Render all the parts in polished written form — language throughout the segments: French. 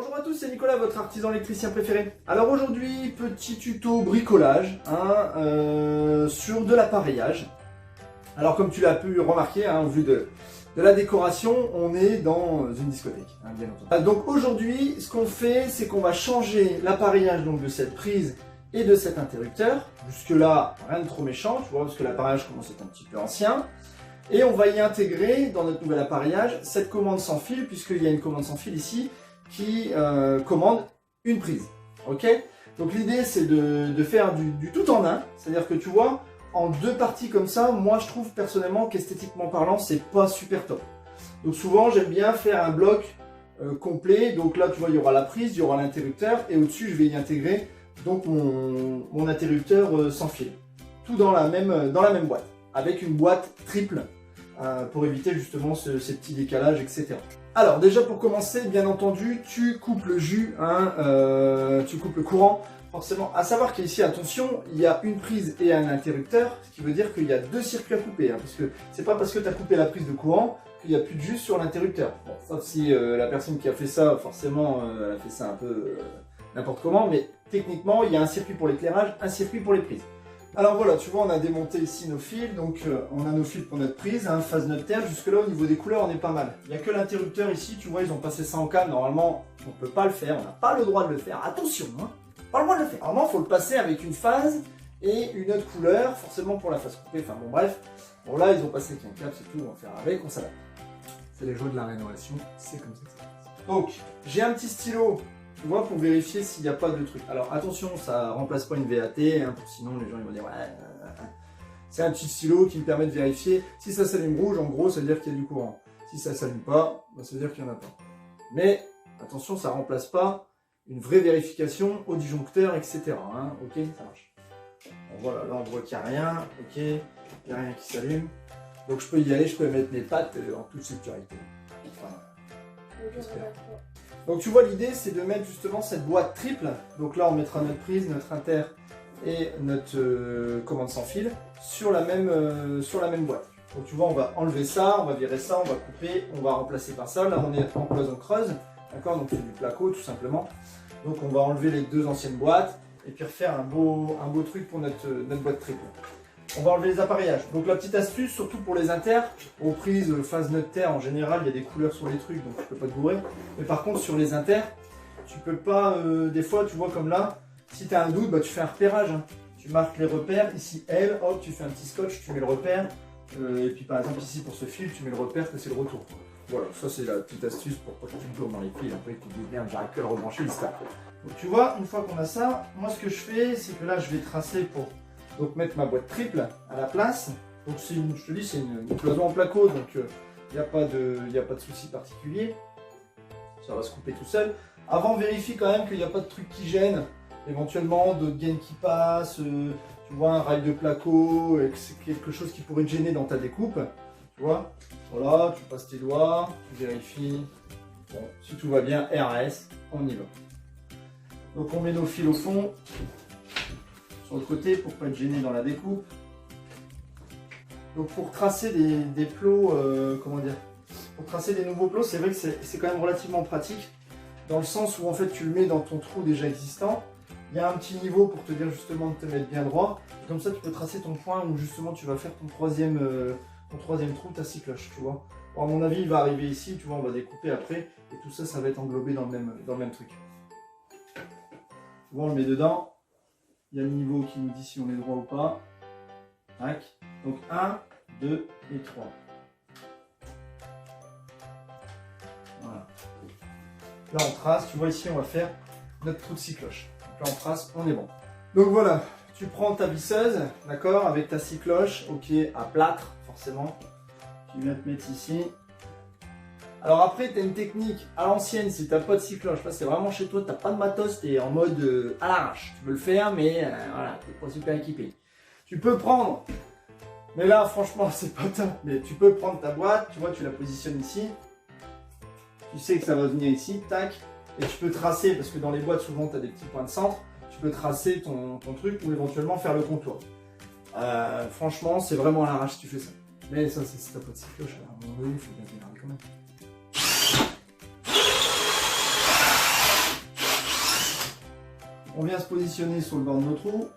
Bonjour à tous, c'est Nicolas, votre artisan électricien préféré. Alors aujourd'hui, petit tuto bricolage sur de l'appareillage. Alors comme tu l'as pu remarquer, au vu de la décoration, on est dans une discothèque, bien entendu. Donc aujourd'hui, ce qu'on fait, c'est qu'on va changer l'appareillage de cette prise et de cet interrupteur. Jusque là, rien de trop méchant, tu vois, parce que l'appareillage commence à être un petit peu ancien. Et on va y intégrer dans notre nouvel appareillage cette commande sans fil, puisqu'il y a une commande sans fil ici qui commande une prise. Ok? Donc l'idée c'est de faire du tout en un, c'est-à-dire que tu vois, en deux parties comme ça, moi je trouve personnellement qu'esthétiquement parlant, c'est pas super top. Donc souvent j'aime bien faire un bloc complet, donc là tu vois, il y aura la prise, il y aura l'interrupteur, et au-dessus je vais y intégrer donc mon interrupteur sans fil. Tout dans la même boîte, avec une boîte triple, pour éviter justement ces petits décalages, etc. Alors déjà pour commencer, bien entendu, tu coupes le jus, tu coupes le courant. Forcément, à savoir qu'ici, attention, il y a une prise et un interrupteur, ce qui veut dire qu'il y a deux circuits à couper, parce que c'est pas parce que tu as coupé la prise de courant qu'il n'y a plus de jus sur l'interrupteur. Bon, sauf si la personne qui a fait ça, forcément, elle a fait ça un peu n'importe comment, mais techniquement, il y a un circuit pour l'éclairage, un circuit pour les prises. Alors voilà, tu vois, on a démonté ici nos fils, donc on a nos fils pour notre prise, phase notre terre, jusque là au niveau des couleurs on est pas mal. Il n'y a que l'interrupteur ici, tu vois, ils ont passé ça en cam, normalement on peut pas le faire, on n'a pas le droit de le faire, attention, pas le droit de le faire. Normalement il faut le passer avec une phase et une autre couleur, forcément pour la phase coupée, enfin bon bref. Bon là ils ont passé avec un cap, c'est tout, on va faire avec, on s'adapte. C'est les joies de la rénovation, c'est comme ça que ça passe. Donc, j'ai un petit stylo. Tu vois, pour vérifier s'il n'y a pas de truc. Alors attention, ça remplace pas une VAT, sinon les gens ils vont dire ouais. C'est un petit stylo qui me permet de vérifier. Si ça s'allume rouge, en gros, ça veut dire qu'il y a du courant. Si ça s'allume pas, ça veut dire qu'il n'y en a pas. Mais attention, ça remplace pas une vraie vérification au disjoncteur, etc. Ok, ça marche. Bon, voilà, là on voit qu'il n'y a rien. Ok, il n'y a rien qui s'allume. Donc je peux y aller, je peux mettre mes pattes en toute sécurité. Enfin, j'espère. Donc tu vois, l'idée c'est de mettre justement cette boîte triple. Donc là on mettra notre prise, notre inter et notre commande sans fil sur la même boîte. Donc tu vois, on va enlever ça, on va virer ça, on va couper, on va remplacer par ça. Là on est en cloison creuse, d'accord, donc c'est du placo tout simplement. Donc on va enlever les deux anciennes boîtes et puis refaire un beau truc pour notre boîte triple. On va enlever les appareillages. Donc la petite astuce, surtout pour les inters, aux prises phase notre terre, en général, il y a des couleurs sur les trucs, donc tu peux pas te bourrer. Mais par contre, sur les inters, tu peux pas, des fois, tu vois comme là, si tu as un doute, tu fais un repérage. Tu marques les repères, ici L, hop, tu fais un petit scotch, tu mets le repère. Et puis par exemple ici pour ce fil, tu mets le repère que c'est le retour. Voilà, ça c'est la petite astuce pour pas que tu te tournes dans les fils. Après tu te dis merde, j'arrive que à le rebrancher, il se tape. Donc tu vois, une fois qu'on a ça, moi ce que je fais, c'est que là je vais tracer pour mettre ma boîte triple à la place. Donc je te dis, c'est une cloison en placo, donc il n'y a pas de souci particulier. Ça va se couper tout seul. Avant, vérifie quand même qu'il n'y a pas de truc qui gêne. Éventuellement, d'autres gaines qui passent, tu vois, un rail de placo, c'est quelque chose qui pourrait te gêner dans ta découpe. Tu vois, voilà, tu passes tes doigts, tu vérifies. Bon, si tout va bien, RS, on y va. Donc on met nos fils au fond, sur le côté pour pas être gêné dans la découpe. Donc pour tracer des plots, pour tracer des nouveaux plots, c'est vrai que c'est quand même relativement pratique, dans le sens où en fait tu le mets dans ton trou déjà existant. Il y a un petit niveau pour te dire justement de te mettre bien droit. Et comme ça tu peux tracer ton point où justement tu vas faire ton troisième trou, ta scie cloche, tu vois. Bon, à mon avis il va arriver ici, tu vois, on va découper après, et tout ça, ça va être englobé dans le même truc. Tu vois, on le met dedans. Il y a le niveau qui nous dit si on est droit ou pas. Tac. Donc 1, 2 et 3. Voilà. Là on trace, tu vois ici on va faire notre trou de scie cloche. Donc là on trace, on est bon. Donc voilà, tu prends ta visseuse, d'accord, avec ta scie cloche, ok, à plâtre forcément. Tu viens te mettre ici. Alors après, tu as une technique à l'ancienne, si tu n'as pas de scie cloche, là c'est vraiment chez toi, tu n'as pas de matos, tu es en mode à l'arrache. Tu peux le faire, mais voilà, tu n'es pas super équipé. Tu peux prendre, mais là franchement c'est pas top, mais tu peux prendre ta boîte, tu vois, tu la positionnes ici. Tu sais que ça va venir ici, tac, et tu peux tracer, parce que dans les boîtes souvent tu as des petits points de centre, tu peux tracer ton truc ou éventuellement faire le contour. Franchement, c'est vraiment à l'arrache si tu fais ça. Mais ça, c'est si t'as pas de scie cloche, alors à un moment donné, il faut bien démarrer quand même. On vient se positionner sur le bord de nos trous.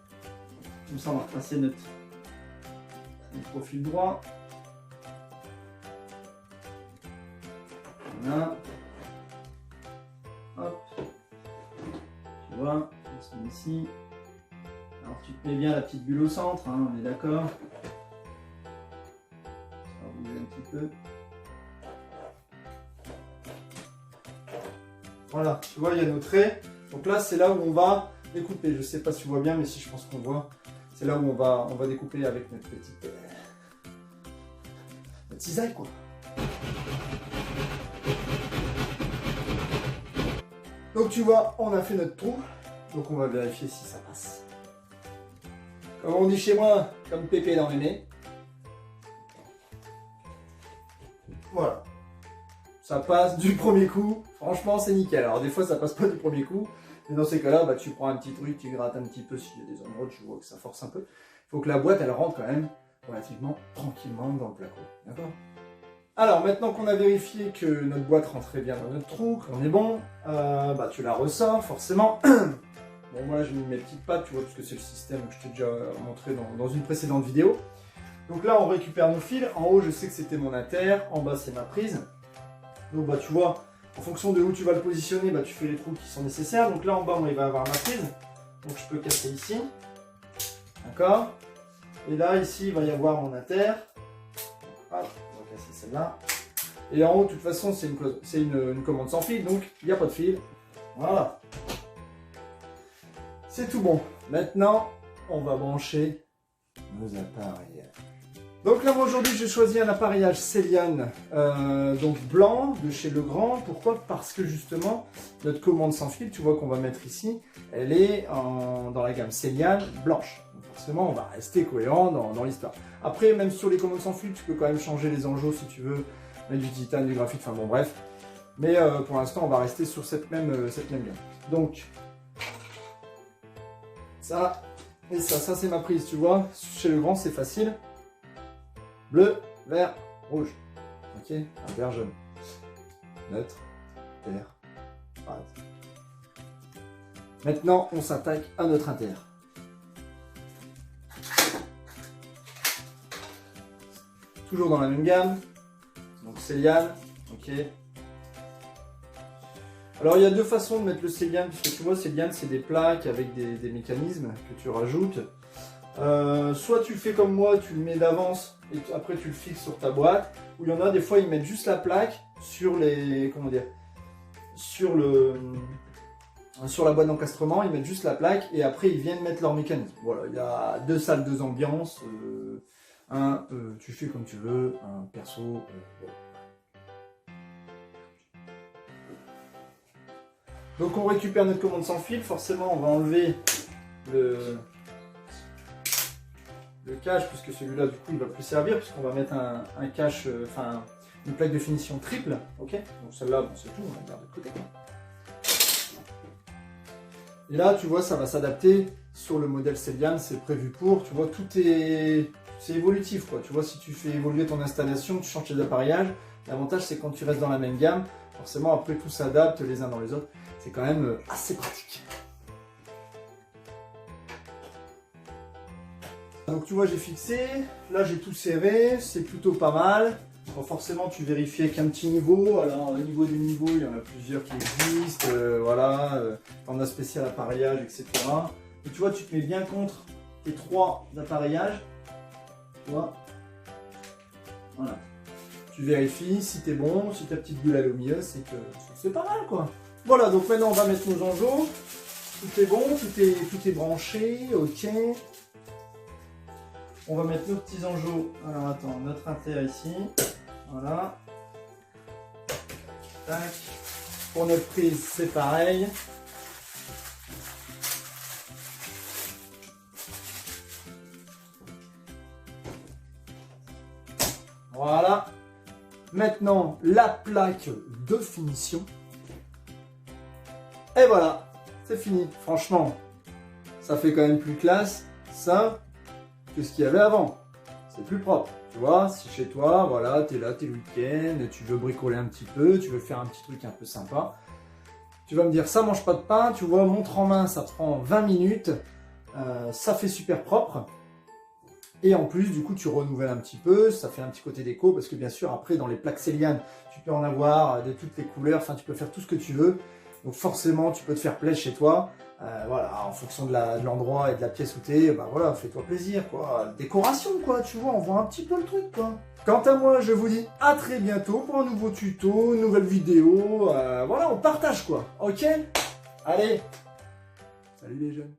Comme ça, on va replacer notre profil droit. Voilà. Hop. Tu vois, on se met ici. Alors tu te mets bien la petite bulle au centre, hein, on est d'accord. Ça va bouger un petit peu. Voilà, tu vois, il y a nos traits. Donc là, c'est là où on va découper. Je sais pas si tu vois bien, mais si je pense qu'on voit. C'est là où on va découper avec notre petite cisaille, quoi. Donc tu vois, on a fait notre trou. Donc on va vérifier si ça passe. Comme on dit chez moi, comme pépé dans le nez. Voilà. Ça passe du premier coup. Franchement, c'est nickel. Alors des fois, ça passe pas du premier coup. Mais dans ces cas-là, bah, tu prends un petit truc, tu grattes un petit peu s'il y a des endroits où tu vois que ça force un peu. Il faut que la boîte, elle rentre quand même relativement tranquillement dans le placo. D'accord? Alors maintenant qu'on a vérifié que notre boîte rentrait bien dans notre trou, qu'on est bon, bah, tu la ressors forcément. Bon, moi là, j'ai mis mes petites pattes, tu vois, parce que c'est le système que je t'ai déjà montré dans une précédente vidéo. Donc là, on récupère nos fils. En haut, je sais que c'était mon inter. En bas, c'est ma prise. Donc bah, tu vois, en fonction de où tu vas le positionner, bah, tu fais les trous qui sont nécessaires. Donc là, en bas, moi, il va y avoir ma prise. Donc je peux casser ici. D'accord? Et là, ici, il va y avoir mon inter. Hop, on va casser celle-là. Et en haut, de toute façon, c'est une commande sans fil, donc il n'y a pas de fil. Voilà. C'est tout bon. Maintenant, on va brancher nos appareillages. Donc là, moi aujourd'hui, j'ai choisi un appareillage Celian, donc blanc, de chez Legrand. Pourquoi? Parce que justement, notre commande sans fil, tu vois qu'on va mettre ici, elle est dans la gamme Celian blanche. Donc forcément, on va rester cohérent dans l'histoire. Après, même sur les commandes sans fil, tu peux quand même changer les enjeux si tu veux, mettre du titane, du graphite, enfin bon, bref. Mais pour l'instant, on va rester sur cette même gamme. Donc, ça et ça c'est ma prise, tu vois. Chez Legrand, c'est facile. Bleu, vert, rouge. Ok, un vert jaune. Neutre, vert, pareil. Maintenant, on s'attaque à notre inter. Toujours dans la même gamme. Donc Celian, ok. Alors il y a deux façons de mettre le Celian, puisque tu vois, Celian c'est des plaques avec des mécanismes que tu rajoutes. Soit tu fais comme moi, tu le mets d'avance et après tu le fixes sur ta boîte, ou il y en a des fois ils mettent juste la plaque sur les, comment dire, sur la boîte d'encastrement, ils mettent juste la plaque et après ils viennent mettre leur mécanisme. Voilà, il y a deux salles, deux ambiances, tu fais comme tu veux, un perso, voilà. Donc on récupère notre commande sans fil, forcément on va enlever le cache, puisque celui-là du coup il va plus servir, puisqu'on va mettre un cache, enfin une plaque de finition triple, ok. Donc celle-là, bon, c'est tout, on va la garder de côté. Et là tu vois, ça va s'adapter sur le modèle Celian, c'est prévu pour, tu vois, c'est évolutif quoi. Tu vois, si tu fais évoluer ton installation, tu changes tes appareillages, l'avantage c'est quand tu restes dans la même gamme, forcément après tout s'adapte les uns dans les autres. C'est quand même assez pratique. Donc tu vois, j'ai fixé, là j'ai tout serré, c'est plutôt pas mal. Bon, forcément tu vérifies avec un petit niveau, alors au niveau des niveaux il y en a plusieurs qui existent, voilà, t'en as spécial appareillage, etc. Et tu vois, tu te mets bien contre tes trois appareillages, tu vois, voilà. Tu vérifies si t'es bon, si ta petite bulle est au milieu, c'est que c'est pas mal quoi. Voilà, donc maintenant on va mettre nos enjeux. Tout est bon, tout est branché, ok. On va mettre nos petits enjeux. Alors attends, notre inter ici. Voilà. Tac. Pour notre prise, c'est pareil. Voilà. Maintenant, la plaque de finition. Et voilà, c'est fini. Franchement, ça fait quand même plus classe, ça, que ce qu'il y avait avant. C'est plus propre. Tu vois, si chez toi, voilà, t'es là, t'es le week-end, tu veux bricoler un petit peu, tu veux faire un petit truc un peu sympa. Tu vas me dire, ça mange pas de pain, tu vois, montre en main, ça prend 20 minutes, ça fait super propre. Et en plus, du coup, tu renouvelles un petit peu, ça fait un petit côté déco, parce que bien sûr, après, dans les plaques Céliane, tu peux en avoir de toutes les couleurs, enfin, tu peux faire tout ce que tu veux. Donc forcément, tu peux te faire plaisir chez toi. Voilà, en fonction de l'endroit et de la pièce où t'es, bah voilà, fais-toi plaisir, quoi. Décoration, quoi, tu vois, on voit un petit peu le truc, quoi. Quant à moi, je vous dis à très bientôt pour un nouveau tuto, une nouvelle vidéo. Voilà, on partage, quoi. Ok? Allez, salut les jeunes.